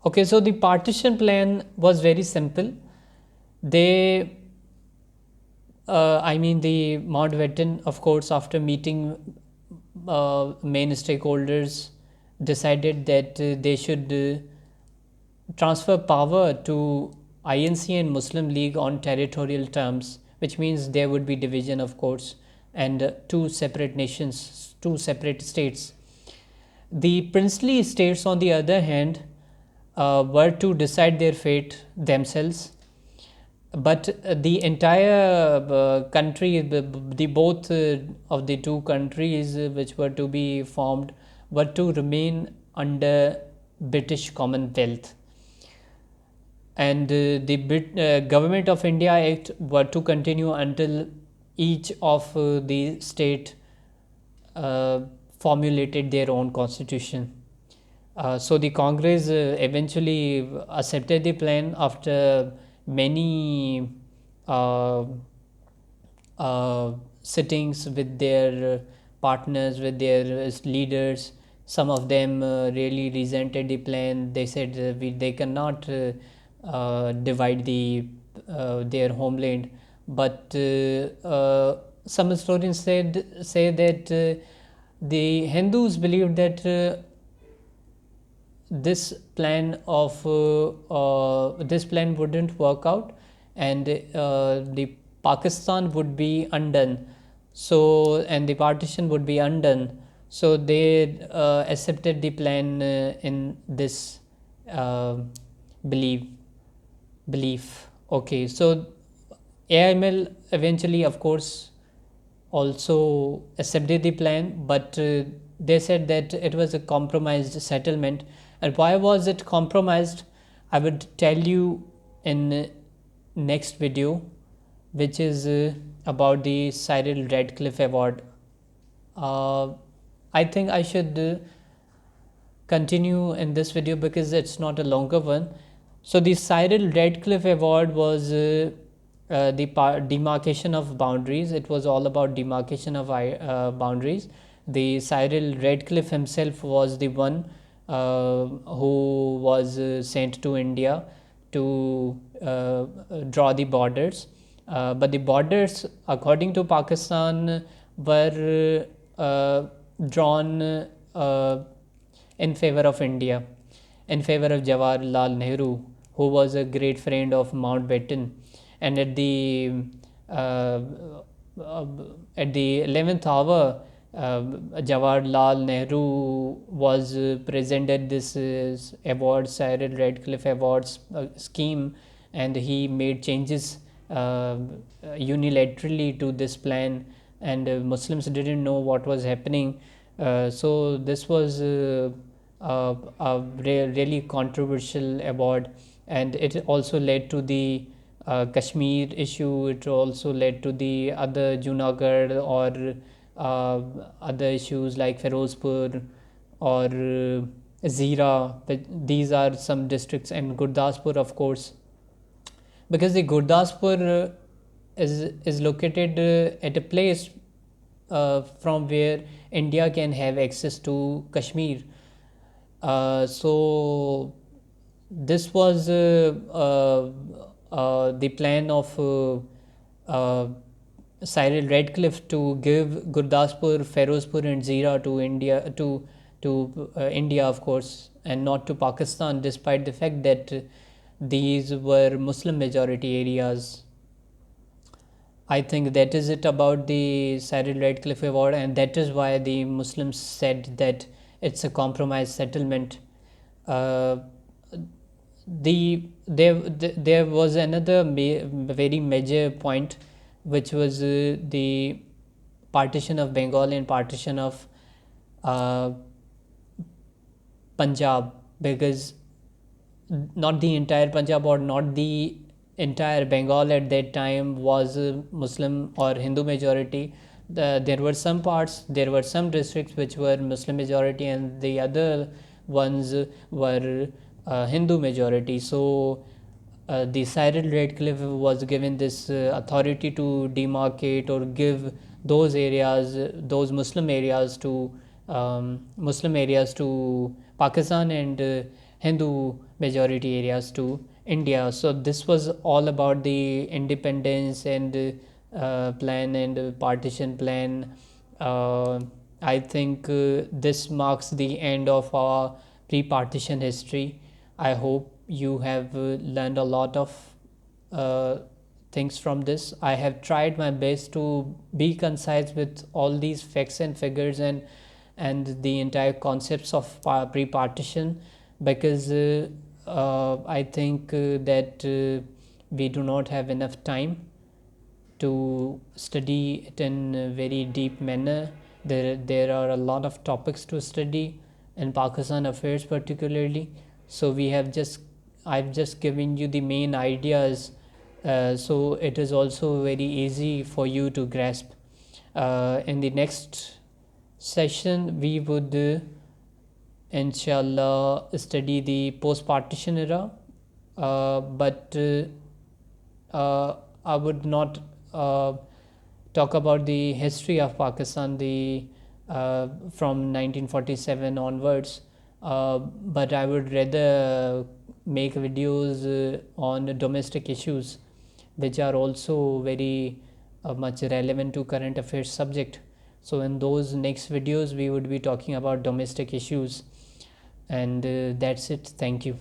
Okay, so the partition plan was very simple. They, I mean, the Mountbatten, of course, after meeting main stakeholders, decided that they should transfer power to INC and Muslim League on territorial terms, which means there would be division, of course, and two separate nations, two separate states. The princely states, on the other hand, were to decide their fate themselves, but the entire country, the both of the two countries which were to be formed were to remain under British Commonwealth, and the Government of India Act were to continue until each of the state uh, formulated their own constitution. So the Congress eventually accepted the plan after many uh, sittings with their partners, with their leaders. Some of them really resented the plan. They said they cannot divide their homeland. But some historians say that the Hindus believed that this plan wouldn't work out, and the Pakistan would be undone. So, and the partition would be undone. So they accepted the plan in this uh, belief belief. Okay, so AIML eventually, of course, also accepted the plan, but they said that it was a compromised settlement. And why was it compromised? I would tell you in next video, which is about the Cyril Radcliffe Award. Uh, I think I should continue in this video because it's not a longer one. So the Cyril Radcliffe Award was the demarcation of boundaries. It was all about demarcation of boundaries. The Cyril Radcliffe himself was the one who was sent to India to draw the borders. But the borders, according to Pakistan, were drawn in favor of India, in favor of Jawaharlal Nehru, who was a great friend of Mountbatten. And uh, uh, at the 11th hour, Jawaharlal Nehru was presented this award, Cyril Radcliffe Awards scheme, and he made changes unilaterally to this plan, and Muslims didn't know what was happening. So this was really controversial award, and it also led to the Kashmir issue. It also led to the other Junagadh or other issues like Ferozpur or Zira. These are some districts, and Gurdaspur, of course, because the Gurdaspur is located at a place from where India can have access to Kashmir. So this was the plan of Cyril Radcliffe to give Gurdaspur, Ferozpur, and Zira to India, to India, of course, and not to Pakistan, despite the fact that these were Muslim majority areas. I think that is it about the Cyril Radcliffe Award, and that is why the Muslims said that it's a compromise settlement. Uh, there was another very major point, which was the partition of Bengal and partition of uh, Punjab, because not the entire Punjab or not the entire Bengal at that time was Muslim or Hindu majority. There were some parts, there were some districts which were Muslim majority, and the other ones were Hindu majority. So the Cyril Radcliffe was given this authority to demarcate or give those areas, those Muslim areas to Pakistan, and Hindu majority areas to India. So this was all about the independence and plan and partition plan. Uh, I think this marks the end of our pre-partition history. I hope you have learned a lot of uh, things from this. I have tried my best to be concise with all these facts and figures and the entire concepts of pre-partition, because I think that we do not have enough time to study it in a very deep manner. There are a lot of topics to study in Pakistan affairs particularly. So I've just given you the main ideas, so it is also very easy for you to grasp. In the next session, we would inshallah study the post-partition era, but I would not talk about the history of Pakistan, the from 1947 onwards, but I would rather make videos on domestic issues, which are also very much relevant to current affairs subject. So in those next videos, we would be talking about domestic issues, and that's it. Thank you.